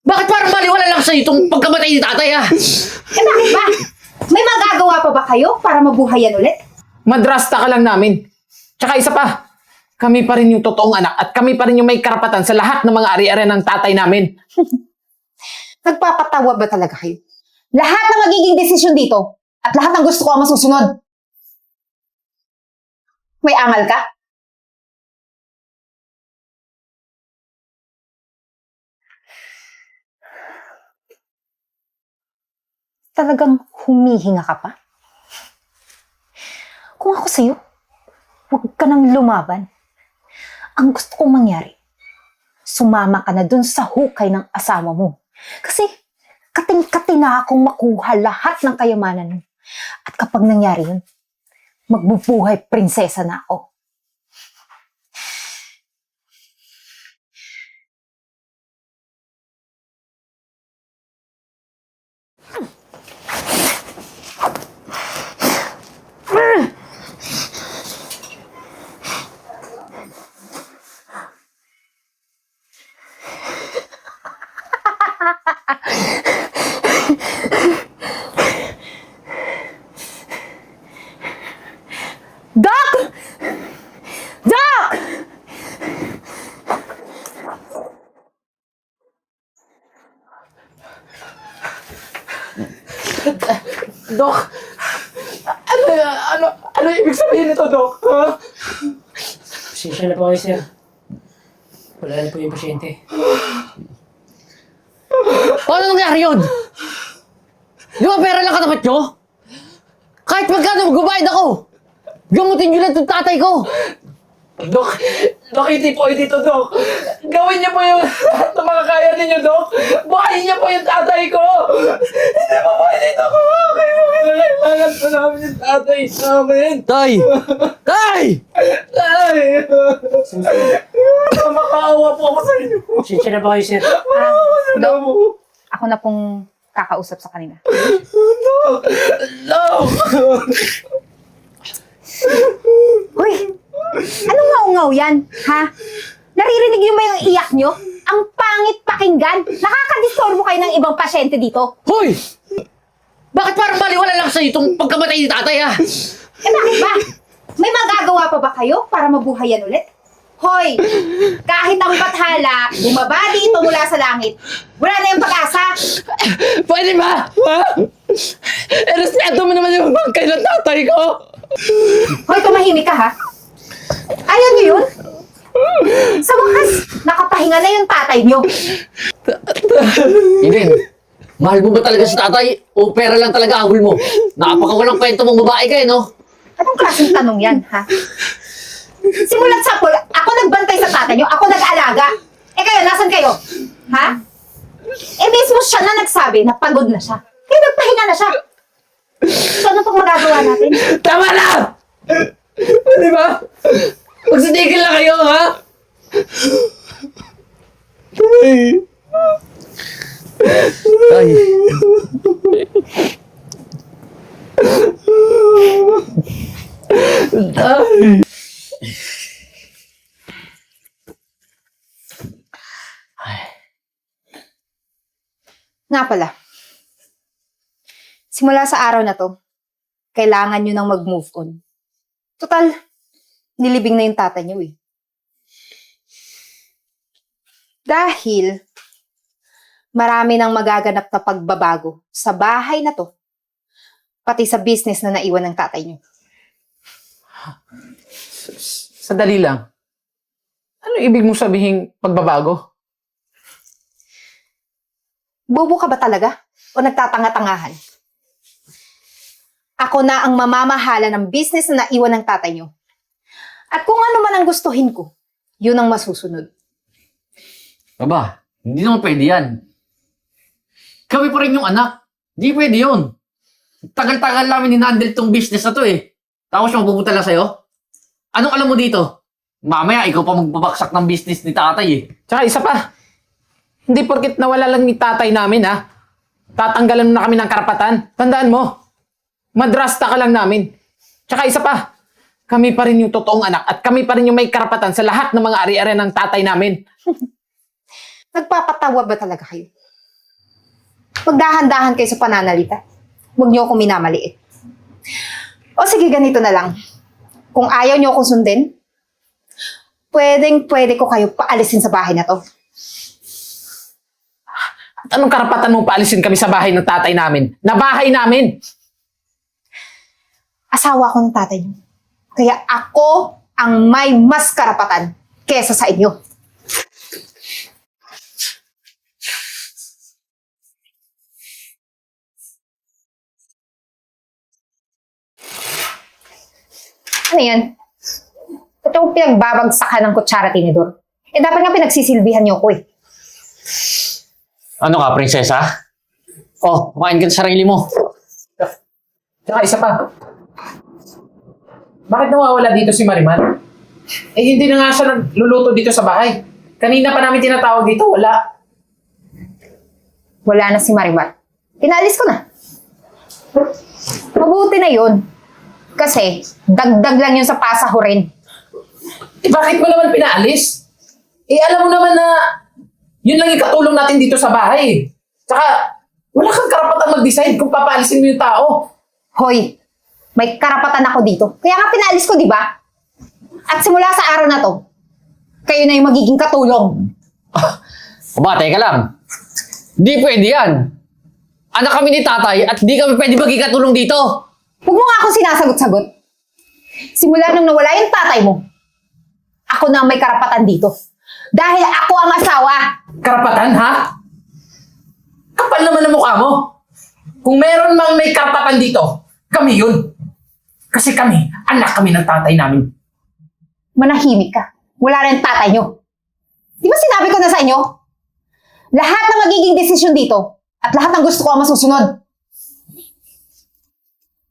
Bakit parang baliwala lang sa'yo itong pagkamatay ni tatay, ha? Eh bakit ba? May magagawa pa ba kayo para mabuhayan ulit? Madrasta ka lang namin. Tsaka isa pa, kami pa rin yung totoong anak at kami pa rin yung may karapatan sa lahat ng mga ari-ari ng tatay namin. Nagpapatawa ba talaga kayo? Lahat ng magiging desisyon dito at lahat ng gusto ko ang masusunod. May angal ka? Talagang humihinga ka pa? Kung ako sa'yo, huwag ka nang lumaban. Ang gusto kong mangyari, sumama ka na dun sa hukay ng asawa mo. Kasi kating-kati na akong makuha lahat ng kayamanan mo. At kapag nangyari yun, magbubuhay prinsesa na ako. Doc! Doc! Dok, ano ibig sabihin nito, Dok? Ha? Pasensya na po kayo, sir. Wala na po yung pasyente. Paano nangyari yun? Di ba pera lang katapat nyo? Kahit magkano magbabayad ako! Gamutin nyo lang itong tatay ko! Dok, hindi po dito, Dok. Gawin niyo po yung lahat ng mga kaya ninyo, Dok. Buhayin niyo po yung tatay ko. Hindi po dito ko. Kailangan po namin yung tatay namin. Tay! Tay! Tay! Makaawa po ako sa inyo. Pasensya na po kayo, sir. Doc, ako na pong kakausap sa kanila. No! Hoy! Anong ngaw-ngaw yan, ha? Naririnig niyo ba yung iyak niyo? Ang pangit pakinggan! Nakakadistorbo kayo ng ibang pasyente dito. Hoy! Bakit parang baliwala lang sa'yo itong pagkamatay ni tatay, ha? Eh bakit ba? May magagawa pa ba kayo para mabuhayan ulit? Hoy! Kahit ang bathala, bumaba dito mula sa langit, wala na yung pag-asa. Pwede ba? Ha? Respeto mo naman yung bangkay ng tatay ko. Hoy, tumahimik ka, ha? Ayaw niyo yun? Sa wakas, nakapahinga na yung tatay niyo. Eden, mahal mo ba talaga si tatay? O pera lang talaga ahol mo? Napakawalang kwento mong babae ka, no? Anong klaseng tanong yan, ha? Simulat sa pool, ako nagbantay sa tatay niyo, ako nag-alaga. Eh kayo, nasan kayo? Ha? Eh mismo siya na nagsabi na pagod na siya. Kaya nagpahinga na siya. So ano pang magagawa natin? Tama na! Pwede ba? Magsitigil na kayo, ha? Tay. Nga pala, simula sa araw na to, kailangan nyo nang mag-move on. Total, nilibing na yung tatay nyo eh. Dahil, marami nang magaganap na pagbabago sa bahay na to, pati sa business na naiwan ng tatay nyo. Sandali lang. Ano ibig mong sabihin pagbabago? Bobo ka ba talaga? O nagtatanga-tangahan? Ako na ang mamamahala ng business na naiwan ng tatay nyo. At kung ano man ang gustuhin ko, yun ang masusunod. Aba, hindi naman pwede yan. Kami pa rin yung anak. Hindi pwede yun. Tagal-tagal namin hinandle tong business na to eh. Tapos yung mapupunta lang sa'yo? Anong alam mo dito? Mamaya, ikaw pa magbabaksak ng business ni tatay eh. Tsaka isa pa. Hindi porkit nawala lang ni tatay namin, ha? Tatanggalan mo na kami ng karapatan. Tandaan mo, madrasta ka lang namin. Tsaka isa pa, kami pa rin yung totoong anak at kami pa rin yung may karapatan sa lahat ng mga ari-ari ng tatay namin. Nagpapatawa ba talaga kayo? magdahan-dahan kayo sa pananalita. Huwag niyo akong minamaliit. O sige, ganito na lang. Kung ayaw niyo akong sundin, pwede ko kayo paalisin sa bahay na to. At anong karapatan mong paalisin kami sa bahay ng tatay namin? Na bahay namin! Asawa ko ng tatay niyo. Kaya ako ang may mas karapatan kesa sa inyo. Ano yan? Ba't yung pinagbabagsakan ng kutsara tinidor? Eh, dapat nga pinagsisilbihan niyo ko eh. Ano ka, prinsesa? Oh, kumain ka sa sarili mo. Tsaka isa pa. Bakit nawawala dito si Mariman? Eh, hindi na nga siya nagluluto dito sa bahay. Kanina pa namin tinatawag dito, wala. Wala na si Marimar. Pinalis ko na. Mabuti na yun. Kasi, dagdag lang yun sa pasahurin. Eh, bakit mo naman pinaalis? Eh, alam mo naman na yun lang yung katulong natin dito sa bahay. Tsaka, wala kang karapatang mag-decide kung papaalisin mo yung tao. Hoy, may karapatan ako dito. Kaya nga pinalis ko, di ba? At simula sa araw na to, kayo na yung magiging katulong. Aba, teka lang. Di pwede yan. Anak kami ni tatay at di kami pwede maging katulong dito. Huwag mo nga akong sinasagot-sagot. Simula nung nawala yung tatay mo, ako na ang may karapatan dito. Dahil ako ang asawa. Karapatan, ha? Kapal naman ang mukha mo. Kung meron mang may karapatan dito, kami yun. Kasi kami, anak kami ng tatay namin. Manahimik ka. Wala na yung tatay nyo. Di ba sinabi ko na sa inyo? Lahat ng magiging desisyon dito at lahat ng gusto ko ang masusunod.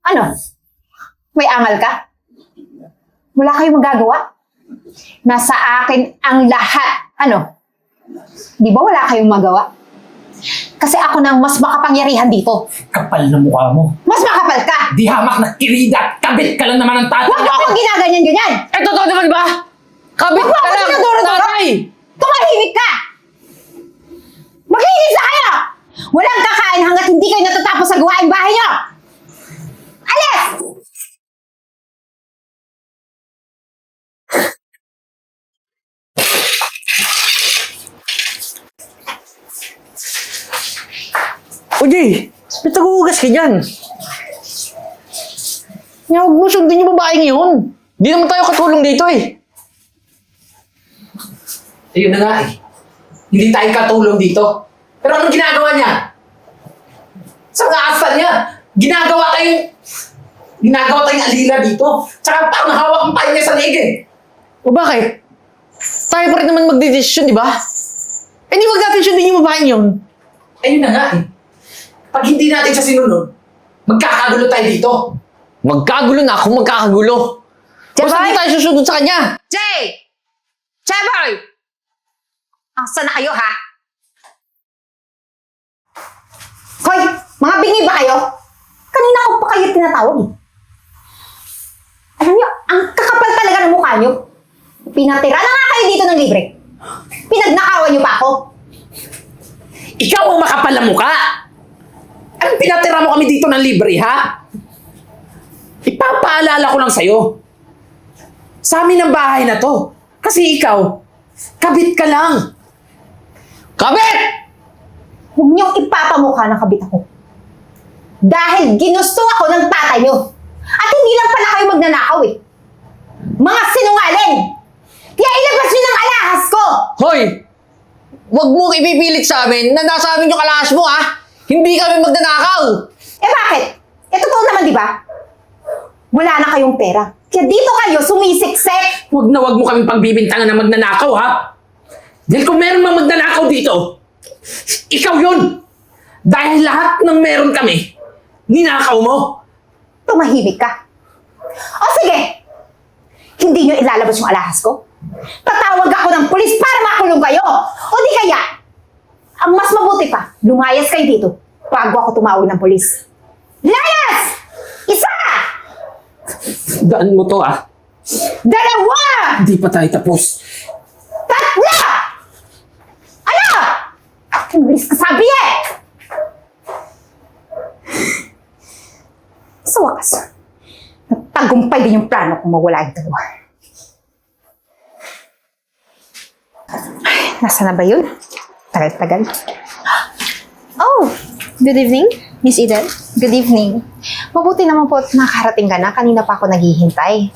Ano? May angal ka? Wala kayong magagawa? Nasa akin ang lahat. Ano? Di ba wala kayong magawa? Kasi ako na ang mas makapangyarihan dito. Kapal na mukha mo. Mas makapal ka! Di hamak na kirida at kabit ka lang naman ng tatay Huwag mo akong ginaganyan-ganyan! Eh, totoo naman ba? Kabit Huwag mo ka ako lang, sinaduro-duro! tatay! Tumahimik ka! Maglinis na kayo! Walang kakain hanggat hindi kayo natatapos sa gawaing bahay niyo! Alis! O, Jay, ba't nag-uugas ka dyan? Huwag mo sundin yung babaeng yun. Di naman tayo katulong dito eh. Ayun na nga eh. Hindi tayo katulong dito. Pero anong ginagawa niya? Sa ngaasal niya, ginagawa tayong alila dito. Tsaka parang hawak ang tayo niya sa leeg eh. O bakit? Tayo pa rin naman magdidesisyon, di ba? Eh, di wag natin sundin yung babaeng yun. Ayun na nga eh. Pag hindi natin siya sinunod, magkakagulo tayo dito. Magkagulo na ako, magkakagulo. Basta Jeboy! di tayo susunod sa kanya. Jay! Jeboy! Asa na kayo, ha? Hoy! Mga bingi ba kayo? Kanina ko pa kayo tinatawag, eh. Alam niyo, ang kakapal talaga ng mukha niyo. Pinatira na nga kayo dito ng libre. Pinagnakawan niyo pa ako. Ikaw ang makapal na mukha. Anong pinatira mo kami dito ng libre, ha? Ipapaalala ko lang sa'yo. Sa amin ang bahay na to. Kasi ikaw, kabit ka lang. Kabit! Huwag niyong ipapamukha ng kabit ako. Dahil ginusto ako ng tatay niyo. At hindi lang pala kayo magnanakaw, eh. Mga sinungaling! Kaya ilabas niyo ng alahas ko! Hoy! Huwag mo ipipilit sa amin na nasa amin yung alahas mo, ha? Hindi kami magnanakaw! Eh bakit? Eh totoo naman, di ba? Wala na kayong pera. Kaya dito kayo sumisiksik! Huwag mo kaming pagbibintangan na magnanakaw, ha? Dahil kung meron mang magnanakaw dito, ikaw yun! Dahil lahat ng meron kami, ninakaw mo. Tumahimik ka. O sige! Hindi niyo ilalabas yung alahas ko? Tatawag ako ng pulis para makulong kayo! O di kaya, ang mas mabuti pa, lumayas kayo dito bago ako tumawag ng pulis. Layas! Isa! Daan mo to, ah. Dalawa! Hindi pa tayo tapos. Tatlo! Ano? Ang bilis ka sabi eh! Tagumpay din yung plano kung mawala yung dalawa. Ay, nasa na ba yun? Tagal-tagal. Oh, good evening, Miss Eden. Good evening. Mabuti naman po at nakarating ka na. Kanina pa ako naghihintay.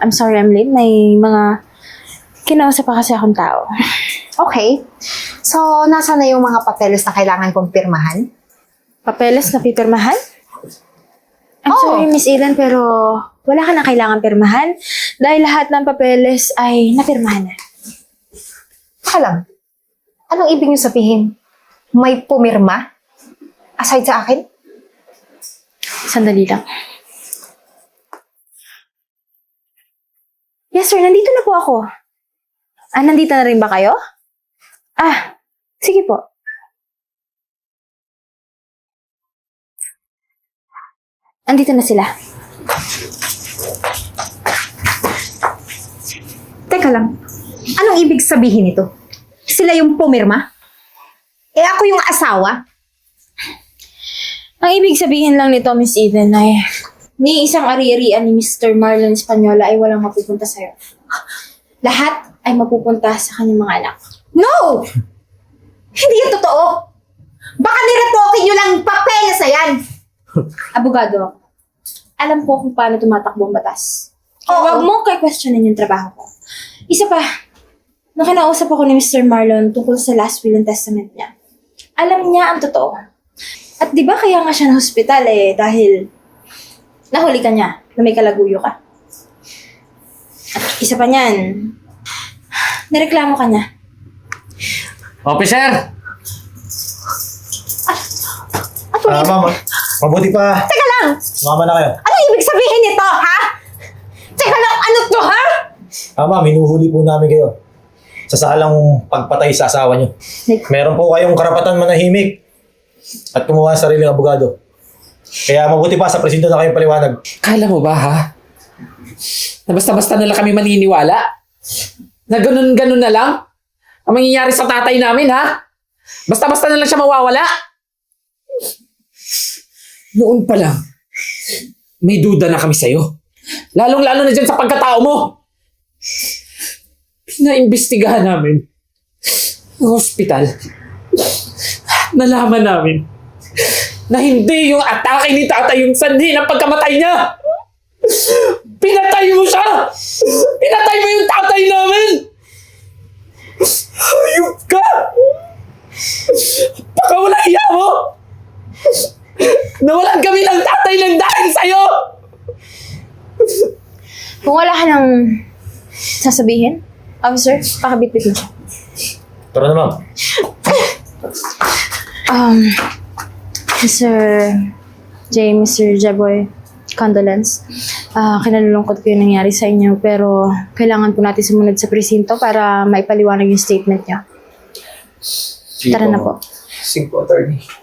I'm sorry I'm late. May mga kinausap pa kasi akong tao. Okay. So, nasa na yung mga papeles na kailangan kong pirmahan? Papeles na pipirmahan? I'm Oo. sorry, Miss Eden, pero wala ka na kailangan pirmahan dahil lahat ng papeles ay napirmahan na. Baka lang. Anong ibig niyo sabihin? May pumirma? Aside sa akin? Sandali lang. Yes, sir. Nandito na po ako. Nandito na rin ba kayo? Sige po. Andito na sila. Teka lang. Anong ibig sabihin nito? Sila yung pumirma? Ako yung asawa? Ang ibig sabihin lang nito, Miss Eden, ay ni isang ari-arian ni Mr. Marlon Española ay walang mapupunta sa'yo. Lahat ay mapupunta sa kanyang mga anak. No! Hindi yan totoo! Baka niretokin nyo lang yung papeles na yan! Abogado, alam ko kung paano tumatakbo ang batas. Oo. Huwag mo kay questionin yung trabaho ko. Isa pa, nung kinausap ako ni Mr. Marlon tungkol sa last will and testament niya, alam niya ang totoo. At di ba kaya nga siya na hospital dahil nahuli ka niya na may kalaguyo ka. At isa pa niyan, nareklamo ka niya. Officer! Mama, mabuti pa. Teka lang! Mama na kayo. Anong ibig sabihin nito, ha? Teka lang, ano to, ha? Ma'am, hinuhuli po namin kayo. Sa salang pagpatay sa asawa niyo. Meron po kayong karapatan manahimik at kumuha ng sariling abogado. Kaya mabuti pa sa presinto na kayong paliwanag. Kala mo ba, ha? Na basta-basta na lang kami maniniwala? Na ganun-ganun na lang? Ang mangyayari sa tatay namin, ha? Basta-basta na lang siya mawawala? Noon pa lang, may duda na kami sa'yo. Lalong-lalo na dyan sa pagkatao mo. Pinaimbestigahan namin ang hospital. Nalaman namin na hindi yung atake ni tatay yung sanhi ng pagkamatay niya. Pinatay mo siya! Pinatay mo yung tatay namin! Hayop ka! Baka wala iya mo! Nawalan kami ng tatay ng dahil sa'yo! Kung wala ka nang sasabihin, officer, pakabitbit mo siya. Tara na, ma'am. Mr. Mr. Jaboy, condolence. Kinalulungkot ko yung nangyari sa inyo, pero kailangan po natin sumunod sa presinto para maipaliwanag yung statement niya. Tara na po. Sige po, attorney.